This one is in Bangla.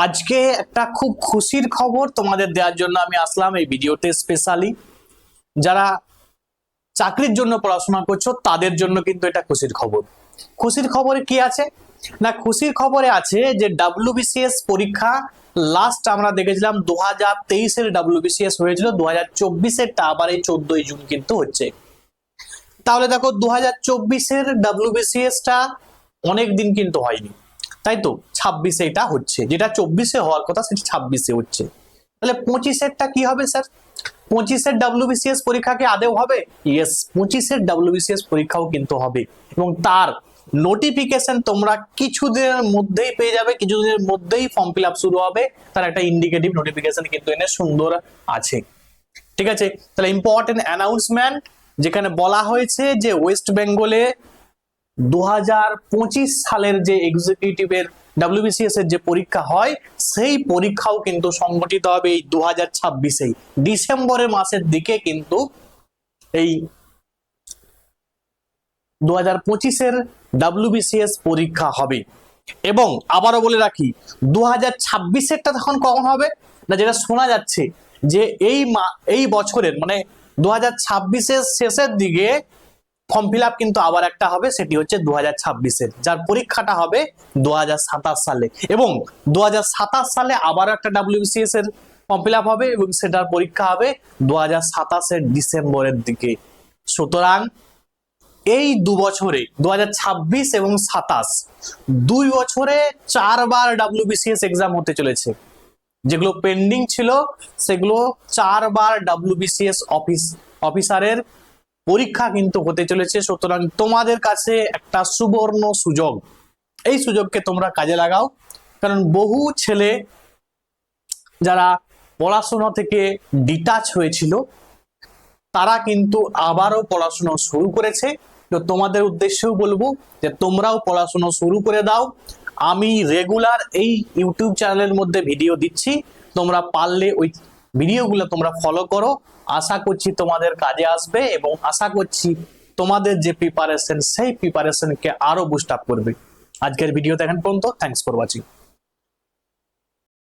আজকে একটা খুব খুশির খবর তোমাদের দেওয়ার জন্য আমি আসলাম এই ভিডিওতে স্পেশালি। যারা চাকরির জন্য পড়াশোনা করছো তাদের জন্য কিন্তু এটা খুশির খবর। খুশির খবরে কি আছে না, খুশির খবরে আছে যে ডাব্লিউবিসিএস পরীক্ষা লাস্ট আমরা দেখেছিলাম 2023-এর ডাব্লিউবিসিএস হয়েছিল, 2024-এরটা আবার এই 14ই জুন কিন্তু হচ্ছে। তাহলে দেখো 2024-এর ডাব্লিউবিসিএসটা অনেক দিন কিন্তু হয়নি, তাই তো 26-এ এটা হচ্ছে, যেটা 24-এ হওয়ার কথা সেটা 26-এ হচ্ছে। তাহলে 25-এরটা কি হবে স্যার? 25-এর ডাব্লিউবিসিএস পরীক্ষা কি আদেও হবে? ইয়েস, 25-এর ডাব্লিউবিসিএস পরীক্ষাও কিন্তু হবে এবং তার নোটিফিকেশন তোমরা কিছুদিনের মধ্যেই পেয়ে যাবে, কিছুদিনের মধ্যেই ফর্ম ফিল আপ শুরু হবে। তার একটা ইন্ডিকেটিভ নোটিফিকেশন কিন্তু এনে সুন্দর আছে। ঠিক আছে, তাহলে ইম্পর্টেন্ট অ্যানাউন্সমেন্ট যেখানে বলা হয়েছে যে ওয়েস্ট বেঙ্গলে 2025 সালের যে এক্সিকিউটিভের ডাব্লিউবিসিএস এর যে পরীক্ষা হয় সেই পরীক্ষাও কিন্তু সংগঠিত হবে এই 2026-এই ডিসেম্বরের মাসের দিকে কিন্তু এই 2025-এর ডাব্লিউবিসিএস পরীক্ষা হবে। এবং আবারও বলে রাখি 2026-এরটা তখন কখন হবে না, যেটা শোনা যাচ্ছে যে এই বছরের মানে 2026-এর শেষের দিকে ফর্ম ফিল আপ কিন্তু আবার একটা হবে, সেটি হচ্ছে 2026-এর, যার পরীক্ষাটা হবে 2027 সালে। এবং 2027 সালে আবার একটা ডাব্লিউবিসিএস এর ফর্ম ফিল আপ হবে এবং সেটার পরীক্ষা হবে 2027-এর ডিসেম্বরের দিকে। সুতরাং এই 2 বছরে 2026 এবং 27 2 বছরে 4 বার ডাব্লিউবিসিএস এক্সাম হতে চলেছে। যেগুলো পেন্ডিং ছিল সেগুলো 4 বার ডাব্লিউবিসিএস অফিসারের পরীক্ষা কিন্তু হতে চলেছে। সুতরাং তোমাদের কাছে একটা সুবর্ণ সুযোগ, এই সুযোগকে তোমরা কাজে লাগাও। কারণ বহু ছেলে যারা পড়াশোনা থেকে ডিটাচ হয়েছিল তারা কিন্তু আবারও পড়াশোনা শুরু করেছে। তো তোমাদের উদ্দেশ্যেও বলবো যে তোমরাও পড়াশোনা শুরু করে দাও। আমি রেগুলার এই ইউটিউব চ্যানেলের মধ্যে ভিডিও দিচ্ছি, তোমরা পারলে ওই ভিডিওগুলো তোমরা ফলো করো। আশা করছি তোমাদের কাজে আসবে এবং আশা করছি তোমাদের যে প্রিপারেশন সেই প্রিপারেশনকে আরো বুস্ট আপ করবে। আজকের ভিডিও দেখেন পর্যন্ত, থ্যাঙ্কস ফর ওয়াচিং।